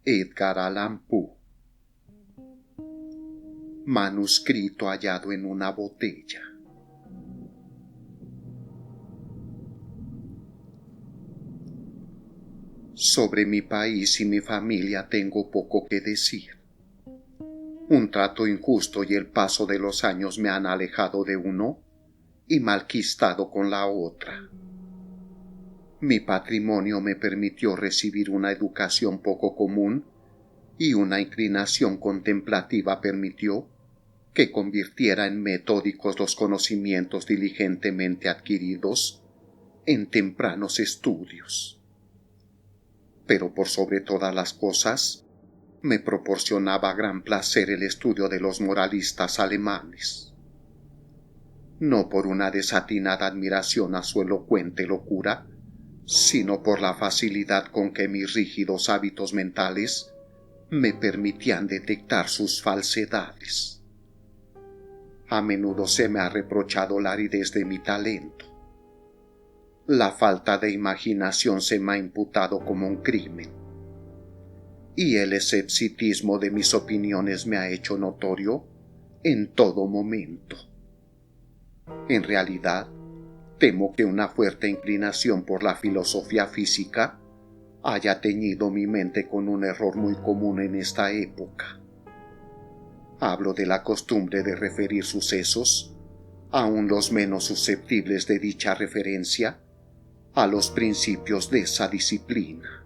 Edgar Allan Poe. Manuscrito hallado en una botella. Sobre mi país y mi familia tengo poco que decir. Un trato injusto y el paso de los años me han alejado de uno y malquistado con la otra. Mi patrimonio me permitió recibir una educación poco común y una inclinación contemplativa permitió que convirtiera en metódicos los conocimientos diligentemente adquiridos en tempranos estudios. Pero por sobre todas las cosas, me proporcionaba gran placer el estudio de los moralistas alemanes. No por una desatinada admiración a su elocuente locura, sino por la facilidad con que mis rígidos hábitos mentales me permitían detectar sus falsedades. A menudo se me ha reprochado la aridez de mi talento. La falta de imaginación se me ha imputado como un crimen. Y el escepticismo de mis opiniones me ha hecho notorio en todo momento. En realidad, temo que una fuerte inclinación por la filosofía física haya teñido mi mente con un error muy común en esta época. Hablo de la costumbre de referir sucesos, aun los menos susceptibles de dicha referencia, a los principios de esa disciplina.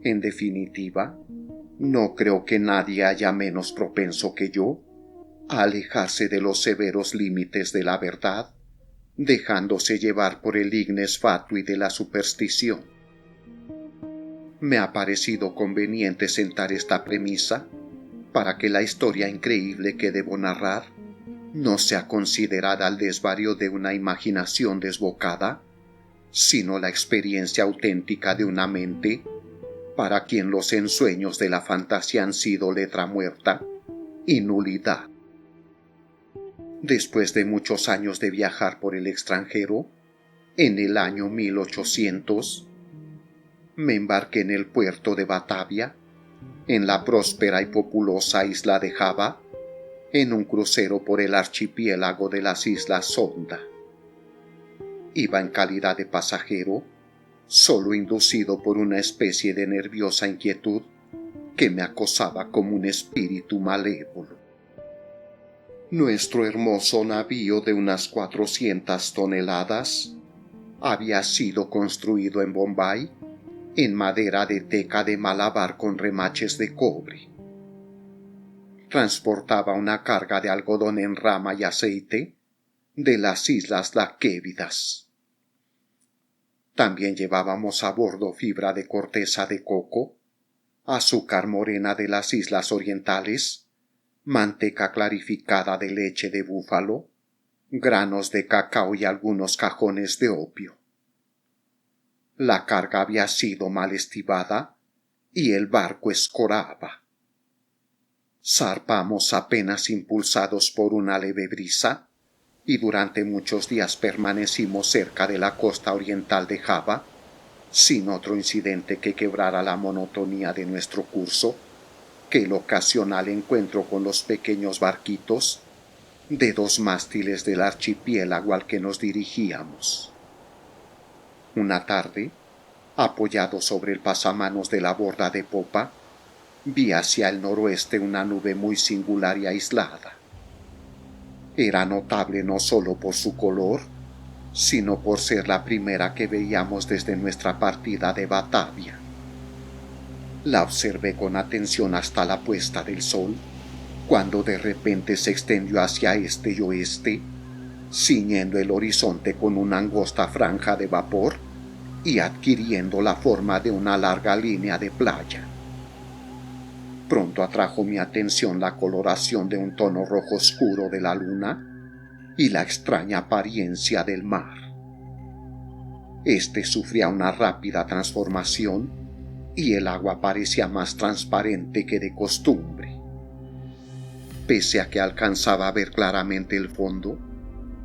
En definitiva, no creo que nadie haya menos propenso que yo a alejarse de los severos límites de la verdad, dejándose llevar por el ignis fatui de la superstición. Me ha parecido conveniente sentar esta premisa para que la historia increíble que debo narrar no sea considerada al desvarío de una imaginación desbocada, sino la experiencia auténtica de una mente para quien los ensueños de la fantasía han sido letra muerta y nulidad. Después de muchos años de viajar por el extranjero, en el año 1800, me embarqué en el puerto de Batavia, en la próspera y populosa isla de Java, en un crucero por el archipiélago de las Islas Sonda. Iba en calidad de pasajero, solo inducido por una especie de nerviosa inquietud que me acosaba como un espíritu malévolo. Nuestro hermoso navío de unas 400 toneladas había sido construido en Bombay en madera de teca de Malabar con remaches de cobre. Transportaba una carga de algodón en rama y aceite de las Islas Laquévidas. También llevábamos a bordo fibra de corteza de coco, azúcar morena de las Islas Orientales, manteca clarificada de leche de búfalo, granos de cacao y algunos cajones de opio. La carga había sido mal estibada y el barco escoraba. Zarpamos apenas impulsados por una leve brisa y durante muchos días permanecimos cerca de la costa oriental de Java, sin otro incidente que quebrara la monotonía de nuestro curso que el ocasional encuentro con los pequeños barquitos de 2 mástiles del archipiélago al que nos dirigíamos. Una tarde, apoyado sobre el pasamanos de la borda de popa, vi hacia el noroeste una nube muy singular y aislada. Era notable no solo por su color, sino por ser la primera que veíamos desde nuestra partida de Batavia. La observé con atención hasta la puesta del sol, cuando de repente se extendió hacia este y oeste, ciñendo el horizonte con una angosta franja de vapor y adquiriendo la forma de una larga línea de playa. Pronto atrajo mi atención la coloración de un tono rojo oscuro de la luna y la extraña apariencia del mar. Este sufría una rápida transformación y el agua parecía más transparente que de costumbre. Pese a que alcanzaba a ver claramente el fondo,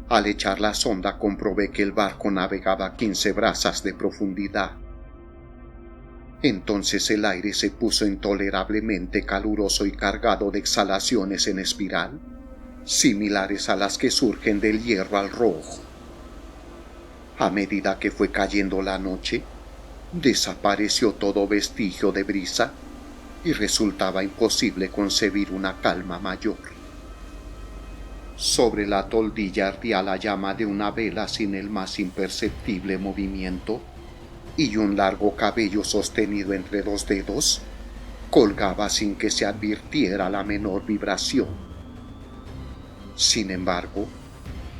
al echar la sonda comprobé que el barco navegaba a 15 brazas de profundidad. Entonces el aire se puso intolerablemente caluroso y cargado de exhalaciones en espiral, similares a las que surgen del hierro al rojo. A medida que fue cayendo la noche, desapareció todo vestigio de brisa y resultaba imposible concebir una calma mayor. Sobre la toldilla ardía la llama de una vela sin el más imperceptible movimiento, y un largo cabello sostenido entre dos dedos colgaba sin que se advirtiera la menor vibración. Sin embargo,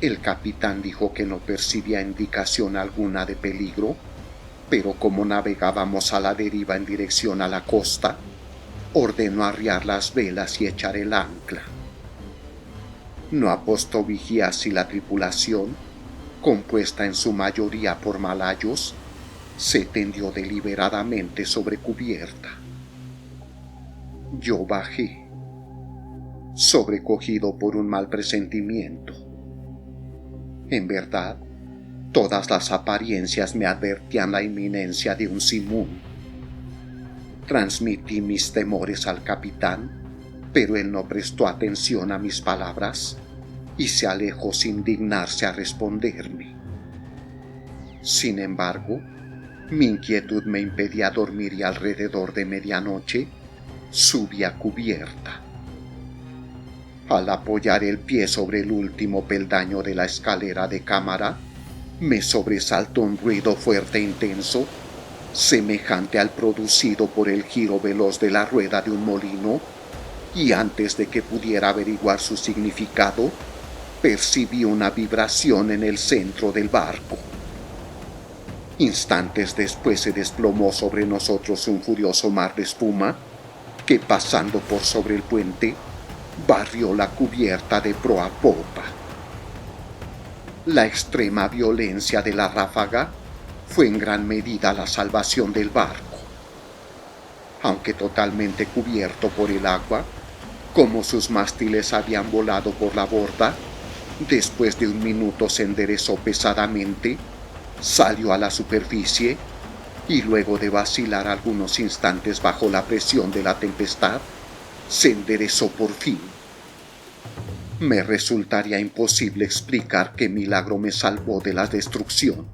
el capitán dijo que no percibía indicación alguna de peligro, pero como navegábamos a la deriva en dirección a la costa, ordenó arriar las velas y echar el ancla. No apostó vigía si la tripulación, compuesta en su mayoría por malayos, se tendió deliberadamente sobre cubierta. Yo bajé, sobrecogido por un mal presentimiento. En verdad, todas las apariencias me advertían la inminencia de un simún. Transmití mis temores al capitán, pero él no prestó atención a mis palabras y se alejó sin dignarse a responderme. Sin embargo, mi inquietud me impedía dormir y alrededor de medianoche subí a cubierta. Al apoyar el pie sobre el último peldaño de la escalera de cámara, me sobresaltó un ruido fuerte e intenso, semejante al producido por el giro veloz de la rueda de un molino, y antes de que pudiera averiguar su significado, percibí una vibración en el centro del barco. Instantes después se desplomó sobre nosotros un furioso mar de espuma que, pasando por sobre el puente, barrió la cubierta de proa a popa. La extrema violencia de la ráfaga fue en gran medida la salvación del barco. Aunque totalmente cubierto por el agua, como sus mástiles habían volado por la borda, después de un minuto se enderezó pesadamente, salió a la superficie y luego de vacilar algunos instantes bajo la presión de la tempestad, se enderezó por fin. Me resultaría imposible explicar qué milagro me salvó de la destrucción.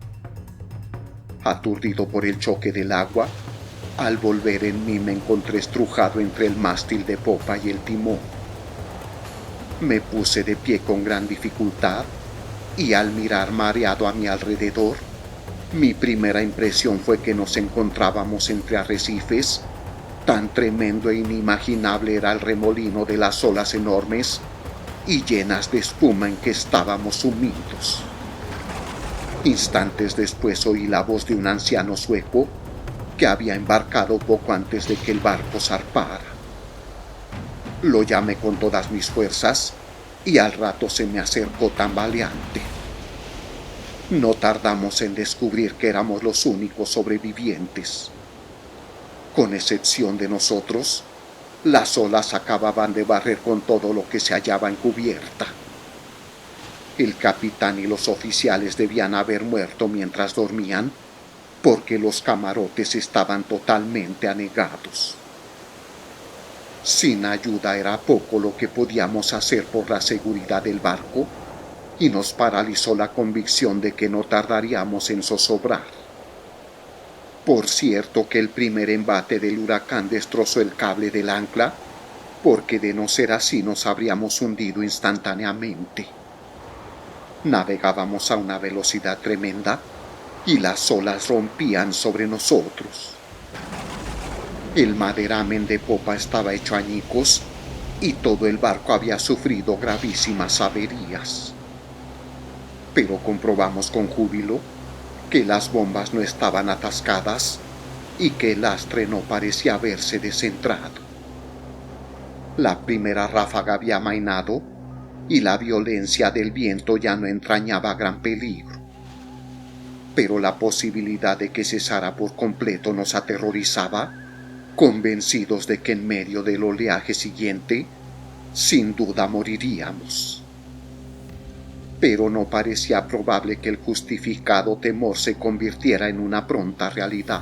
Aturdido por el choque del agua, al volver en mí me encontré estrujado entre el mástil de popa y el timón. Me puse de pie con gran dificultad y al mirar mareado a mi alrededor, mi primera impresión fue que nos encontrábamos entre arrecifes. Tan tremendo e inimaginable era el remolino de las olas enormes y llenas de espuma en que estábamos sumidos. Instantes después oí la voz de un anciano sueco que había embarcado poco antes de que el barco zarpara. Lo llamé con todas mis fuerzas y al rato se me acercó tambaleante. No tardamos en descubrir que éramos los únicos sobrevivientes. Con excepción de nosotros, las olas acababan de barrer con todo lo que se hallaba en cubierta. El capitán y los oficiales debían haber muerto mientras dormían, porque los camarotes estaban totalmente anegados. Sin ayuda era poco lo que podíamos hacer por la seguridad del barco, y nos paralizó la convicción de que no tardaríamos en zozobrar. Por cierto que el primer embate del huracán destrozó el cable del ancla, porque de no ser así nos habríamos hundido instantáneamente. Navegábamos a una velocidad tremenda y las olas rompían sobre nosotros. El maderamen de popa estaba hecho añicos y todo el barco había sufrido gravísimas averías. Pero comprobamos con júbilo que las bombas no estaban atascadas y que el lastre no parecía haberse descentrado. La primera ráfaga había amainado y la violencia del viento ya no entrañaba gran peligro. Pero la posibilidad de que cesara por completo nos aterrorizaba, convencidos de que en medio del oleaje siguiente, sin duda moriríamos. Pero no parecía probable que el justificado temor se convirtiera en una pronta realidad.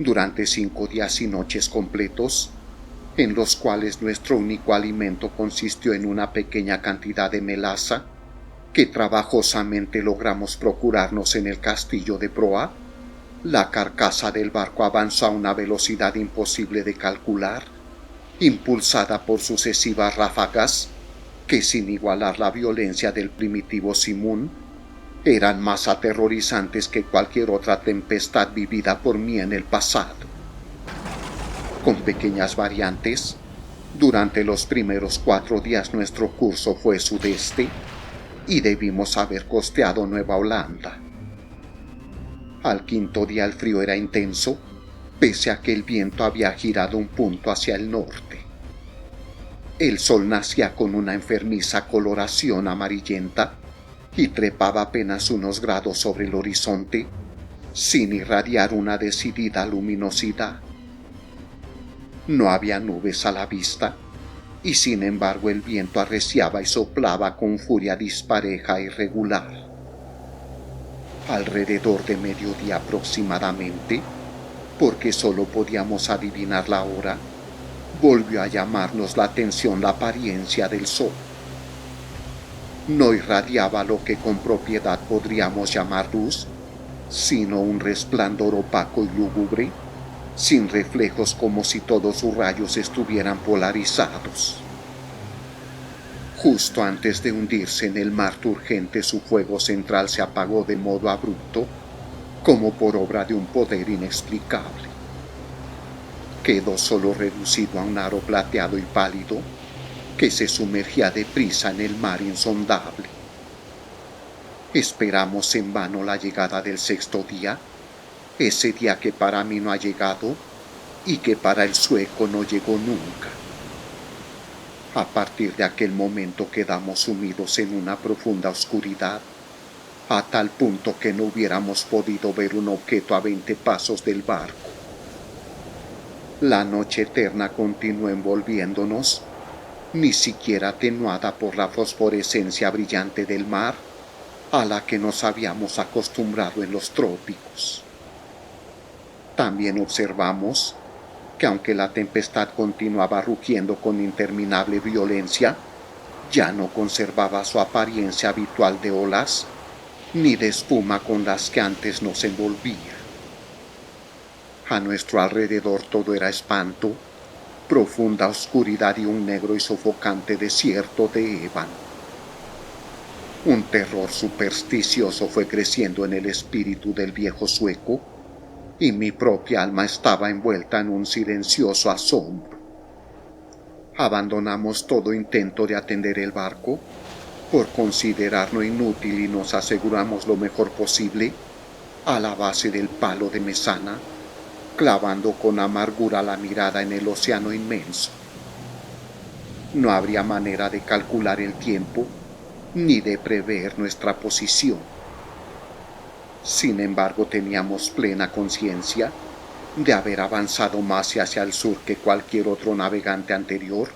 durante 5 días y noches completos, en los cuales nuestro único alimento consistió en una pequeña cantidad de melaza que trabajosamente logramos procurarnos en el castillo de proa, la carcasa del barco avanzó a una velocidad imposible de calcular, impulsada por sucesivas ráfagas que, sin igualar la violencia del primitivo simoún, eran más aterrorizantes que cualquier otra tempestad vivida por mí en el pasado. Con pequeñas variantes, durante los primeros 4 días nuestro curso fue sudeste y debimos haber costeado Nueva Holanda. Al 5.º día el frío era intenso, pese a que el viento había girado un punto hacia el norte. El sol nacía con una enfermiza coloración amarillenta y trepaba apenas unos grados sobre el horizonte, sin irradiar una decidida luminosidad. No había nubes a la vista, y sin embargo el viento arreciaba y soplaba con furia dispareja e irregular. Alrededor de mediodía aproximadamente, porque solo podíamos adivinar la hora, volvió a llamarnos la atención la apariencia del sol. No irradiaba lo que con propiedad podríamos llamar luz, sino un resplandor opaco y lúgubre, sin reflejos, como si todos sus rayos estuvieran polarizados. Justo antes de hundirse en el mar turgente, su fuego central se apagó de modo abrupto, como por obra de un poder inexplicable. Quedó solo reducido a un aro plateado y pálido que se sumergía deprisa en el mar insondable. Esperamos en vano la llegada del 6.º día, ese día que para mí no ha llegado y que para el sueco no llegó nunca. A partir de aquel momento quedamos sumidos en una profunda oscuridad, a tal punto que no hubiéramos podido ver un objeto a 20 pasos del barco. La noche eterna continuó envolviéndonos, ni siquiera atenuada por la fosforescencia brillante del mar, a la que nos habíamos acostumbrado en los trópicos. También observamos que, aunque la tempestad continuaba rugiendo con interminable violencia, ya no conservaba su apariencia habitual de olas, ni de espuma con las que antes nos envolvía. A nuestro alrededor todo era espanto, profunda oscuridad y un negro y sofocante desierto de ébano. Un terror supersticioso fue creciendo en el espíritu del viejo sueco, y mi propia alma estaba envuelta en un silencioso asombro. Abandonamos todo intento de atender el barco, por considerarlo inútil, y nos aseguramos lo mejor posible a la base del palo de mesana, clavando con amargura la mirada en el océano inmenso. No habría manera de calcular el tiempo, ni de prever nuestra posición. Sin embargo, teníamos plena conciencia de haber avanzado más hacia el sur que cualquier otro navegante anterior,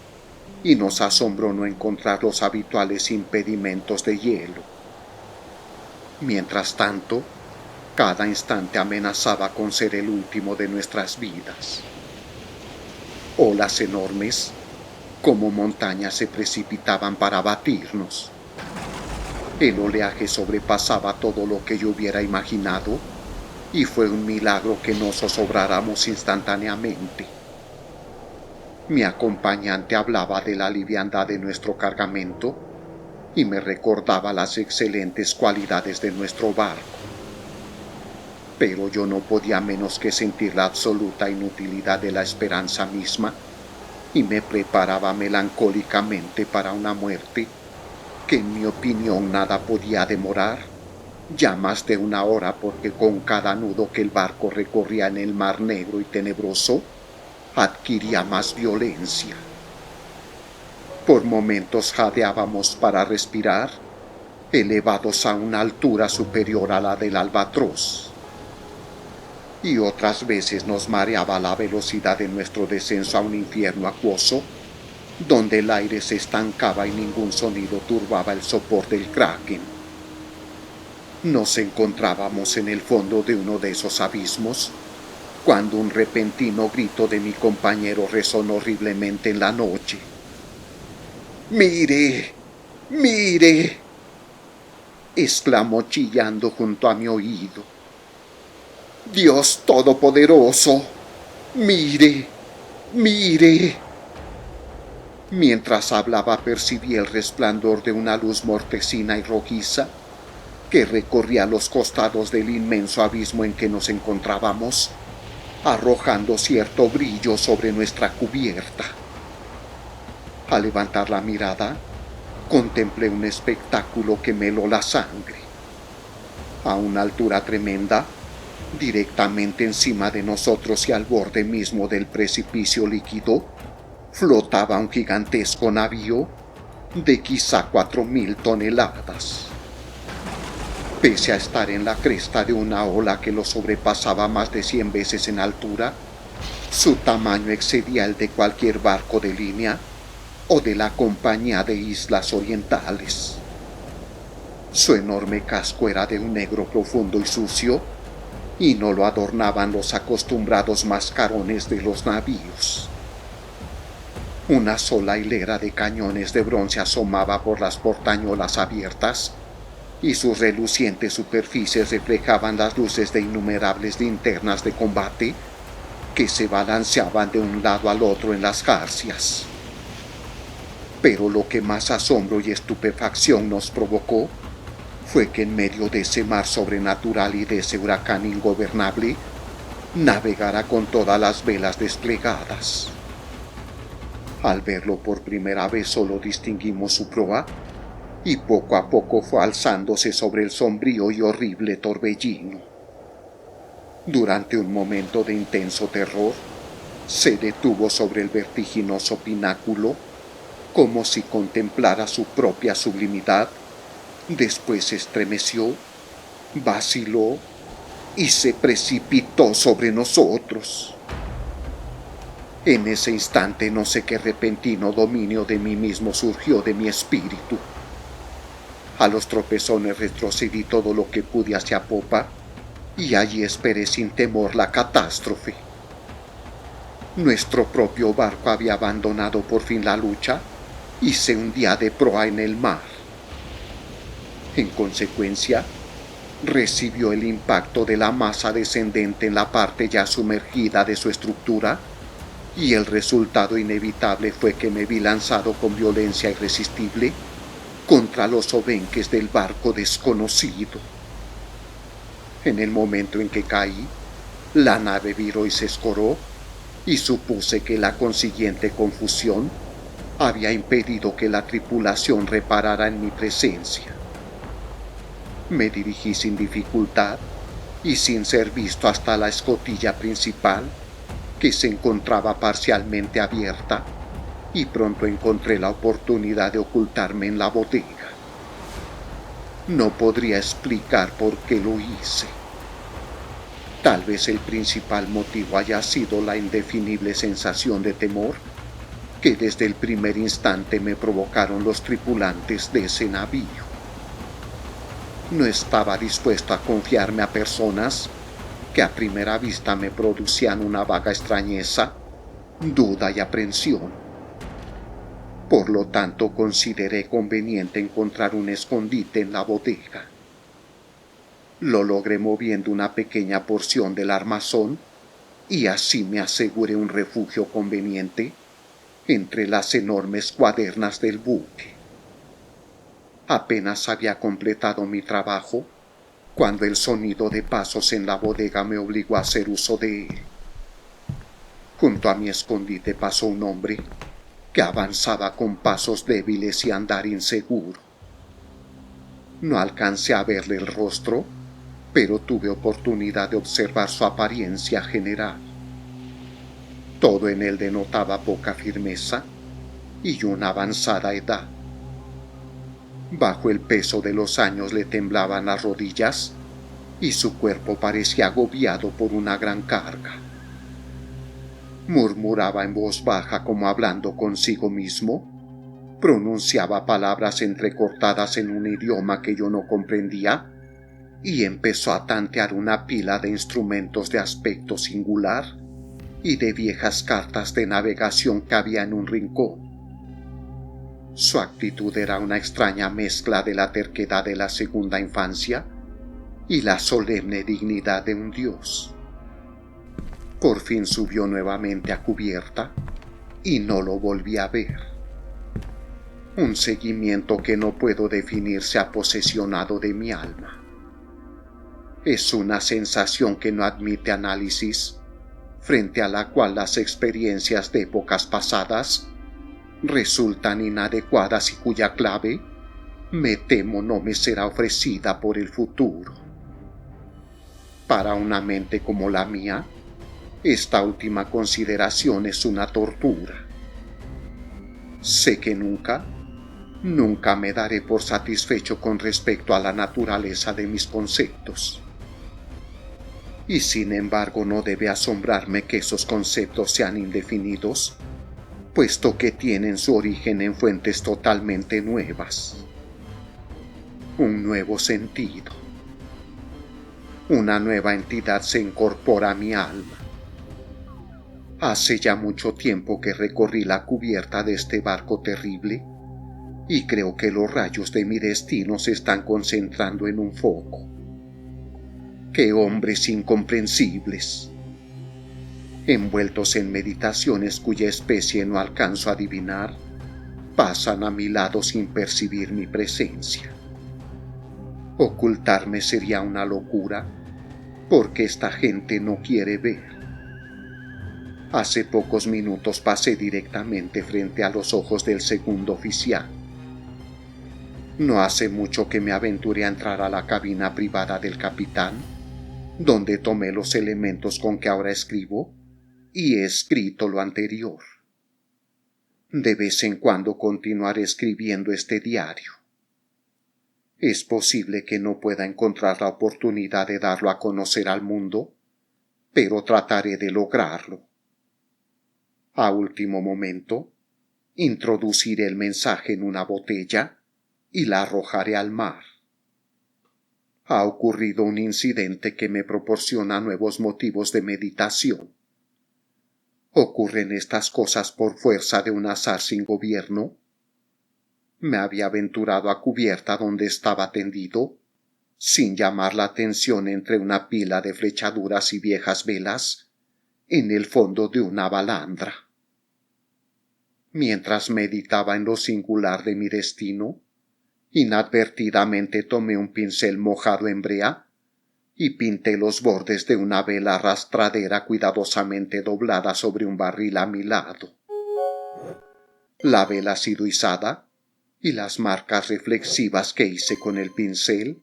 y nos asombró no encontrar los habituales impedimentos de hielo. Mientras tanto, cada instante amenazaba con ser el último de nuestras vidas. Olas enormes, como montañas, se precipitaban para abatirnos. El oleaje sobrepasaba todo lo que yo hubiera imaginado, y fue un milagro que no zozobráramos instantáneamente. Mi acompañante hablaba de la liviandad de nuestro cargamento y me recordaba las excelentes cualidades de nuestro barco. Pero yo no podía menos que sentir la absoluta inutilidad de la esperanza misma, y me preparaba melancólicamente para una muerte que, en mi opinión, nada podía demorar, ya más de 1 hora, porque con cada nudo que el barco recorría en el mar negro y tenebroso, adquiría más violencia. Por momentos jadeábamos para respirar, elevados a una altura superior a la del albatros, y otras veces nos mareaba la velocidad de nuestro descenso a un infierno acuoso, donde el aire se estancaba y ningún sonido turbaba el sopor del kraken. Nos encontrábamos en el fondo de uno de esos abismos, cuando un repentino grito de mi compañero resonó horriblemente en la noche. ¡Mire! ¡Mire!, exclamó chillando junto a mi oído. ¡Dios Todopoderoso! ¡Mire! ¡Mire! Mientras hablaba percibí el resplandor de una luz mortecina y rojiza que recorría los costados del inmenso abismo en que nos encontrábamos, arrojando cierto brillo sobre nuestra cubierta. Al levantar la mirada, contemplé un espectáculo que me heló la sangre. A una altura tremenda, directamente encima de nosotros y al borde mismo del precipicio líquido, flotaba un gigantesco navío de quizá 4.000 toneladas. Pese a estar en la cresta de una ola que lo sobrepasaba más de 100 veces en altura, su tamaño excedía el de cualquier barco de línea o de la Compañía de Islas Orientales. Su enorme casco era de un negro profundo y sucio, y no lo adornaban los acostumbrados mascarones de los navíos. Una sola hilera de cañones de bronce asomaba por las portañolas abiertas, y sus relucientes superficies reflejaban las luces de innumerables linternas de combate que se balanceaban de un lado al otro en las jarcias. Pero lo que más asombro y estupefacción nos provocó fue que en medio de ese mar sobrenatural y de ese huracán ingobernable navegara con todas las velas desplegadas. Al verlo por primera vez solo distinguimos su proa, y poco a poco fue alzándose sobre el sombrío y horrible torbellino. Durante un momento de intenso terror, se detuvo sobre el vertiginoso pináculo, como si contemplara su propia sublimidad. Después se estremeció, vaciló y se precipitó sobre nosotros. En ese instante no sé qué repentino dominio de mí mismo surgió de mi espíritu. A los tropezones retrocedí todo lo que pude hacia popa, y allí esperé sin temor la catástrofe. Nuestro propio barco había abandonado por fin la lucha y se hundía de proa en el mar. En consecuencia, recibió el impacto de la masa descendente en la parte ya sumergida de su estructura, y el resultado inevitable fue que me vi lanzado con violencia irresistible contra los obenques del barco desconocido. En el momento en que caí, la nave viró y se escoró, y supuse que la consiguiente confusión había impedido que la tripulación reparara en mi presencia. Me dirigí sin dificultad y sin ser visto hasta la escotilla principal, que se encontraba parcialmente abierta, y pronto encontré la oportunidad de ocultarme en la bodega. No podría explicar por qué lo hice. Tal vez el principal motivo haya sido la indefinible sensación de temor que desde el primer instante me provocaron los tripulantes de ese navío. No estaba dispuesto a confiarme a personas que a primera vista me producían una vaga extrañeza, duda y aprensión. Por lo tanto, consideré conveniente encontrar un escondite en la bodega. Lo logré moviendo una pequeña porción del armazón, y así me aseguré un refugio conveniente entre las enormes cuadernas del buque. Apenas había completado mi trabajo cuando el sonido de pasos en la bodega me obligó a hacer uso de él. Junto a mi escondite pasó un hombre que avanzaba con pasos débiles y andar inseguro. No alcancé a verle el rostro, pero tuve oportunidad de observar su apariencia general. Todo en él denotaba poca firmeza y una avanzada edad. Bajo el peso de los años le temblaban las rodillas y su cuerpo parecía agobiado por una gran carga. Murmuraba en voz baja como hablando consigo mismo, pronunciaba palabras entrecortadas en un idioma que yo no comprendía y empezó a tantear una pila de instrumentos de aspecto singular y de viejas cartas de navegación que había en un rincón. Su actitud era una extraña mezcla de la terquedad de la segunda infancia y la solemne dignidad de un dios. Por fin subió nuevamente a cubierta y no lo volví a ver. Un seguimiento que no puedo definir se ha posesionado de mi alma. Es una sensación que no admite análisis, frente a la cual las experiencias de épocas pasadas resultan inadecuadas y cuya clave, me temo, no me será ofrecida por el futuro. Para una mente como la mía, esta última consideración es una tortura. Sé que nunca me daré por satisfecho con respecto a la naturaleza de mis conceptos. Y sin embargo no debe asombrarme que esos conceptos sean indefinidos, puesto que tienen su origen en fuentes totalmente nuevas. Un nuevo sentido. Una nueva entidad se incorpora a mi alma. Hace ya mucho tiempo que recorrí la cubierta de este barco terrible y creo que los rayos de mi destino se están concentrando en un foco. ¡Qué hombres incomprensibles! Envueltos en meditaciones cuya especie no alcanzo a adivinar, pasan a mi lado sin percibir mi presencia. Ocultarme sería una locura, porque esta gente no quiere ver. Hace pocos minutos pasé directamente frente a los ojos del segundo oficial. No hace mucho que me aventuré a entrar a la cabina privada del capitán, donde tomé los elementos con que ahora escribo, y he escrito lo anterior. De vez en cuando continuaré escribiendo este diario. Es posible que no pueda encontrar la oportunidad de darlo a conocer al mundo, pero trataré de lograrlo. A último momento, introduciré el mensaje en una botella y la arrojaré al mar. Ha ocurrido un incidente que me proporciona nuevos motivos de meditación. ¿Ocurren estas cosas por fuerza de un azar sin gobierno? Me había aventurado a cubierta donde estaba tendido, sin llamar la atención entre una pila de flechaduras y viejas velas, en el fondo de una balandra. Mientras meditaba en lo singular de mi destino, inadvertidamente tomé un pincel mojado en brea y pinté los bordes de una vela arrastradera cuidadosamente doblada sobre un barril a mi lado. La vela ha sido izada y las marcas reflexivas que hice con el pincel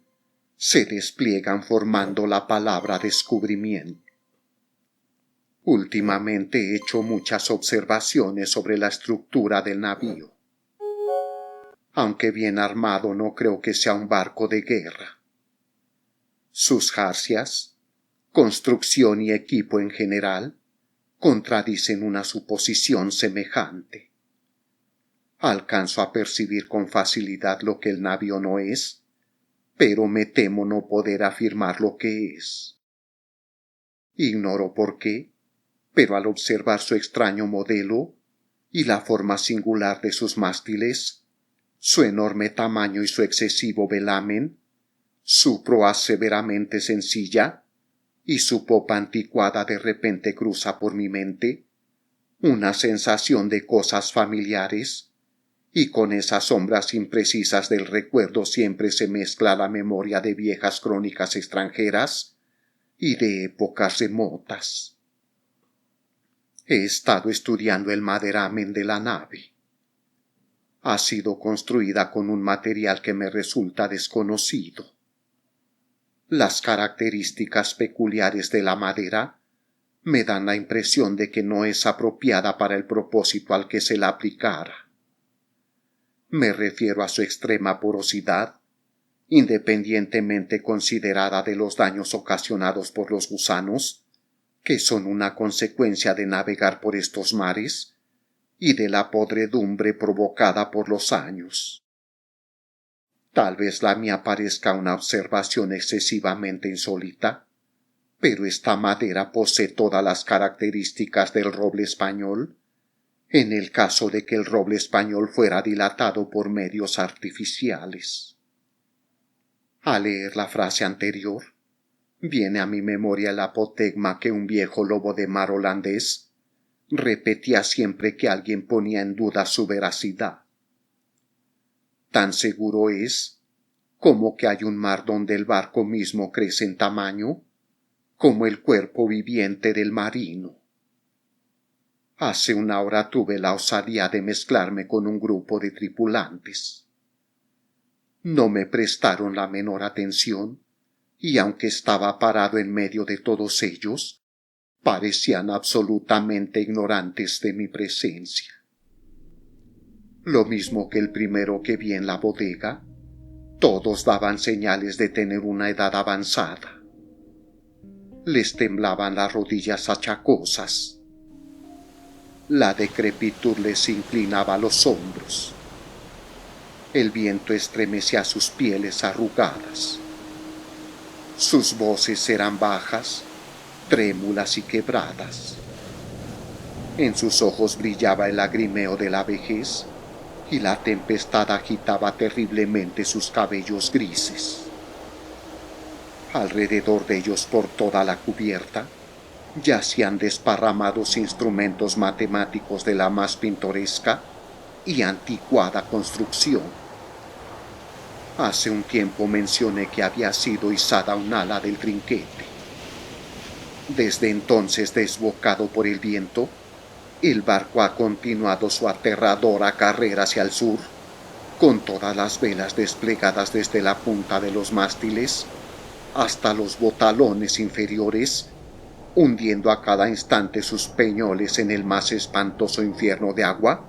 se despliegan formando la palabra descubrimiento. Últimamente he hecho muchas observaciones sobre la estructura del navío. Aunque bien armado, no creo que sea un barco de guerra. Sus jarcias, construcción y equipo en general contradicen una suposición semejante. Alcanzo a percibir con facilidad lo que el navío no es, pero me temo no poder afirmar lo que es. Ignoro por qué, pero al observar su extraño modelo y la forma singular de sus mástiles, su enorme tamaño y su excesivo velamen, su proa severamente sencilla y su popa anticuada, de repente cruza por mi mente una sensación de cosas familiares, y con esas sombras imprecisas del recuerdo siempre se mezcla la memoria de viejas crónicas extranjeras y de épocas remotas. He estado estudiando el maderamen de la nave. Ha sido construida con un material que me resulta desconocido. Las características peculiares de la madera me dan la impresión de que no es apropiada para el propósito al que se la aplicara. Me refiero a su extrema porosidad, independientemente considerada de los daños ocasionados por los gusanos, que son una consecuencia de navegar por estos mares, y de la podredumbre provocada por los años. Tal vez la mía parezca una observación excesivamente insólita, pero esta madera posee todas las características del roble español, en el caso de que el roble español fuera dilatado por medios artificiales. Al leer la frase anterior, viene a mi memoria el apotegma que un viejo lobo de mar holandés repetía siempre que alguien ponía en duda su veracidad. Tan seguro es como que hay un mar donde el barco mismo crece en tamaño, como el cuerpo viviente del marino. Hace una hora tuve la osadía de mezclarme con un grupo de tripulantes. No me prestaron la menor atención, y aunque estaba parado en medio de todos ellos, parecían absolutamente ignorantes de mi presencia. Lo mismo que el primero que vi en la bodega, todos daban señales de tener una edad avanzada. Les temblaban las rodillas achacosas. La decrepitud les inclinaba los hombros. El viento estremecía sus pieles arrugadas. Sus voces eran bajas, trémulas y quebradas. En sus ojos brillaba el lagrimeo de la vejez y la tempestad agitaba terriblemente sus cabellos grises. Alrededor de ellos, por toda la cubierta, yacían desparramados instrumentos matemáticos de la más pintoresca y anticuada construcción. Hace un tiempo mencioné que había sido izada un ala del trinquete. Desde entonces, desbocado por el viento, el barco ha continuado su aterradora carrera hacia el sur, con todas las velas desplegadas desde la punta de los mástiles hasta los botalones inferiores, hundiendo a cada instante sus peñoles en el más espantoso infierno de agua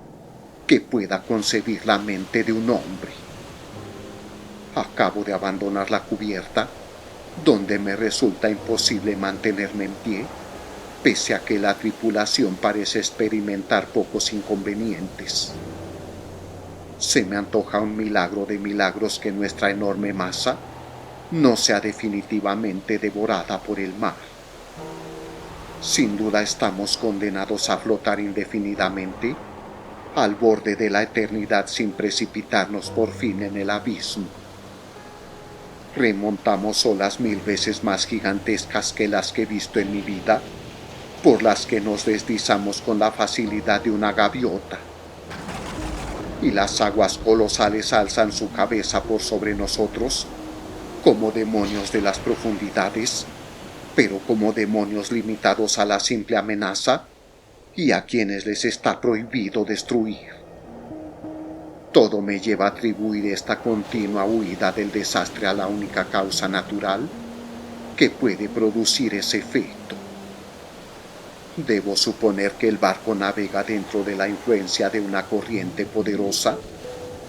que pueda concebir la mente de un hombre. Acabo de abandonar la cubierta, donde me resulta imposible mantenerme en pie, pese a que la tripulación parece experimentar pocos inconvenientes. Se me antoja un milagro de milagros que nuestra enorme masa no sea definitivamente devorada por el mar. Sin duda estamos condenados a flotar indefinidamente al borde de la eternidad sin precipitarnos por fin en el abismo. Remontamos olas 1000 veces más gigantescas que las que he visto en mi vida, por las que nos deslizamos con la facilidad de una gaviota. Y las aguas colosales alzan su cabeza por sobre nosotros como demonios de las profundidades, pero como demonios limitados a la simple amenaza y a quienes les está prohibido destruir. Todo me lleva a atribuir esta continua huida del desastre a la única causa natural que puede producir ese efecto. Debo suponer que el barco navega dentro de la influencia de una corriente poderosa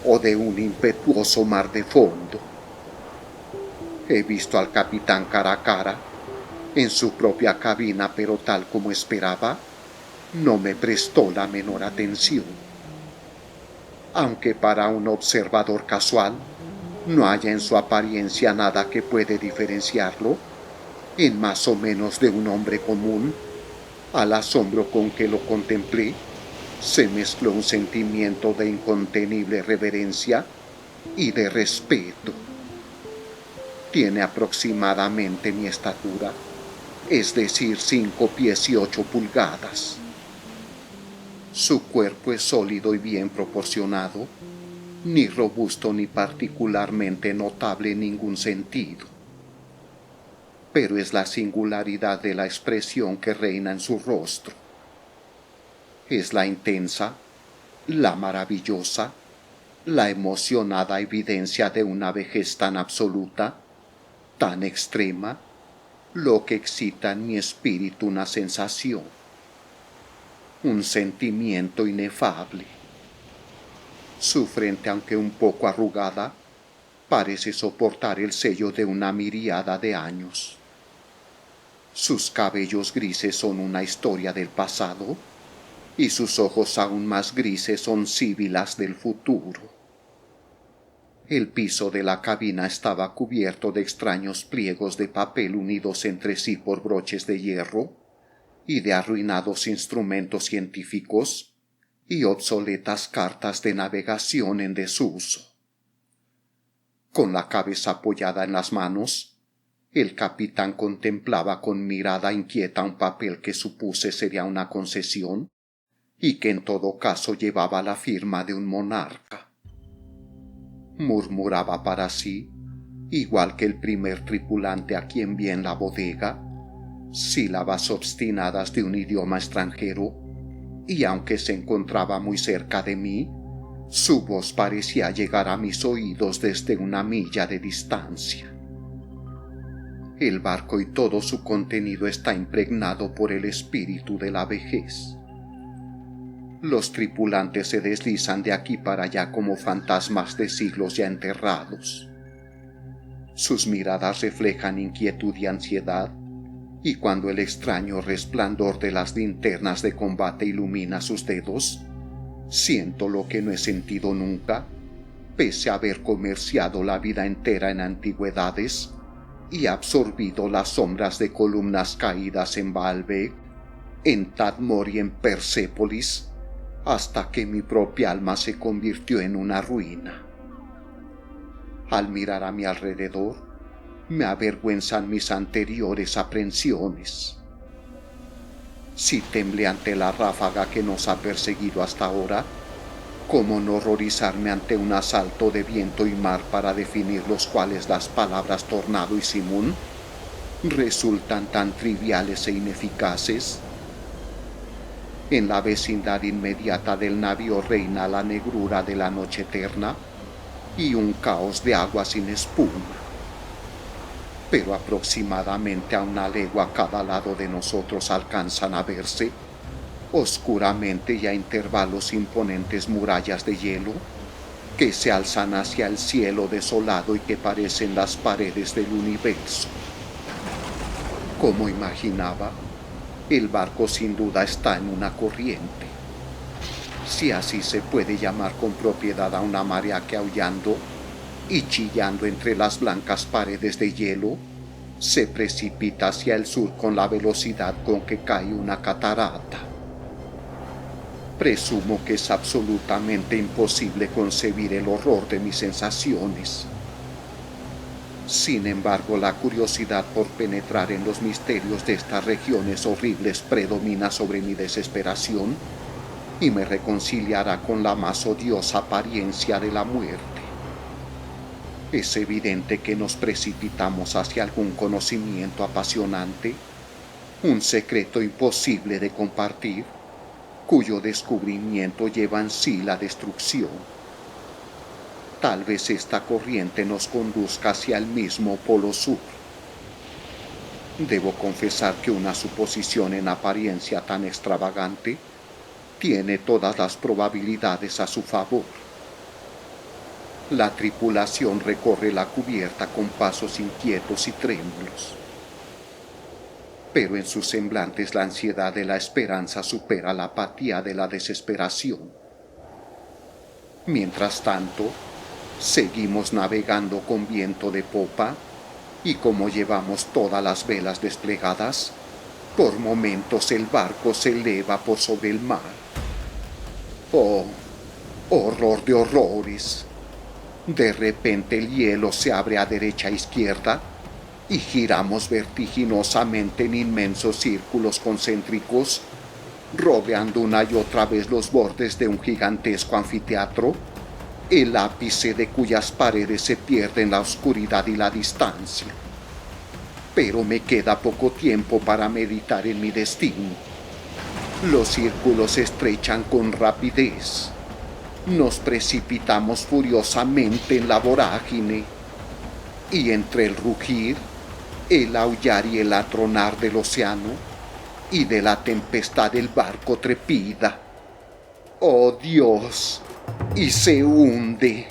o de un impetuoso mar de fondo. He visto al capitán cara a cara, en su propia cabina, pero tal como esperaba, no me prestó la menor atención. Aunque para un observador casual no haya en su apariencia nada que puede diferenciarlo, en más o menos de un hombre común, al asombro con que lo contemplé, se mezcló un sentimiento de incontenible reverencia y de respeto. Tiene aproximadamente mi estatura, es decir, 5 pies y 8 pulgadas. Su cuerpo es sólido y bien proporcionado, ni robusto ni particularmente notable en ningún sentido. Pero es la singularidad de la expresión que reina en su rostro. Es la intensa, la maravillosa, la emocionada evidencia de una vejez tan absoluta, tan extrema, lo que excita en mi espíritu una sensación, un sentimiento inefable. Su frente, aunque un poco arrugada, parece soportar el sello de una miríada de años. Sus cabellos grises son una historia del pasado, y sus ojos aún más grises son síbilas del futuro. El piso de la cabina estaba cubierto de extraños pliegos de papel unidos entre sí por broches de hierro y de arruinados instrumentos científicos y obsoletas cartas de navegación en desuso. Con la cabeza apoyada en las manos, el capitán contemplaba con mirada inquieta un papel que supuse sería una concesión y que en todo caso llevaba la firma de un monarca. Murmuraba para sí, igual que el primer tripulante a quien vi en la bodega, sílabas obstinadas de un idioma extranjero, y aunque se encontraba muy cerca de mí, su voz parecía llegar a mis oídos desde una milla de distancia. El barco y todo su contenido está impregnado por el espíritu de la vejez. Los tripulantes se deslizan de aquí para allá como fantasmas de siglos ya enterrados. Sus miradas reflejan inquietud y ansiedad, y cuando el extraño resplandor de las linternas de combate ilumina sus dedos, siento lo que no he sentido nunca, pese a haber comerciado la vida entera en antigüedades y absorbido las sombras de columnas caídas en Baalbek, en Tadmor y en Persépolis, hasta que mi propia alma se convirtió en una ruina. Al mirar a mi alrededor, me avergüenzan mis anteriores aprensiones. Si temblé ante la ráfaga que nos ha perseguido hasta ahora, ¿cómo no horrorizarme ante un asalto de viento y mar para definir los cuales las palabras tornado y simón resultan tan triviales e ineficaces? En la vecindad inmediata del navío reina la negrura de la noche eterna y un caos de agua sin espuma. Pero aproximadamente a una legua a cada lado de nosotros alcanzan a verse, oscuramente y a intervalos, imponentes murallas de hielo que se alzan hacia el cielo desolado y que parecen las paredes del universo. Como imaginaba, el barco sin duda está en una corriente, si así se puede llamar con propiedad a una marea que aullando y chillando entre las blancas paredes de hielo, se precipita hacia el sur con la velocidad con que cae una catarata. Presumo que es absolutamente imposible concebir el horror de mis sensaciones. Sin embargo, la curiosidad por penetrar en los misterios de estas regiones horribles predomina sobre mi desesperación y me reconciliará con la más odiosa apariencia de la muerte. Es evidente que nos precipitamos hacia algún conocimiento apasionante, un secreto imposible de compartir, cuyo descubrimiento lleva en sí la destrucción. Tal vez esta corriente nos conduzca hacia el mismo polo sur. Debo confesar que una suposición en apariencia tan extravagante tiene todas las probabilidades a su favor. La tripulación recorre la cubierta con pasos inquietos y trémulos, pero en sus semblantes la ansiedad de la esperanza supera la apatía de la desesperación. Mientras tanto, seguimos navegando con viento de popa y como llevamos todas las velas desplegadas, por momentos el barco se eleva por sobre el mar. ¡Oh, horror de horrores! De repente el hielo se abre a derecha e izquierda y giramos vertiginosamente en inmensos círculos concéntricos, rodeando una y otra vez los bordes de un gigantesco anfiteatro, el ápice de cuyas paredes se pierde en la oscuridad y la distancia. Pero me queda poco tiempo para meditar en mi destino. Los círculos se estrechan con rapidez. Nos precipitamos furiosamente en la vorágine, y entre el rugir, el aullar y el atronar del océano y de la tempestad el barco trepida. ¡Oh Dios! Y se hunde.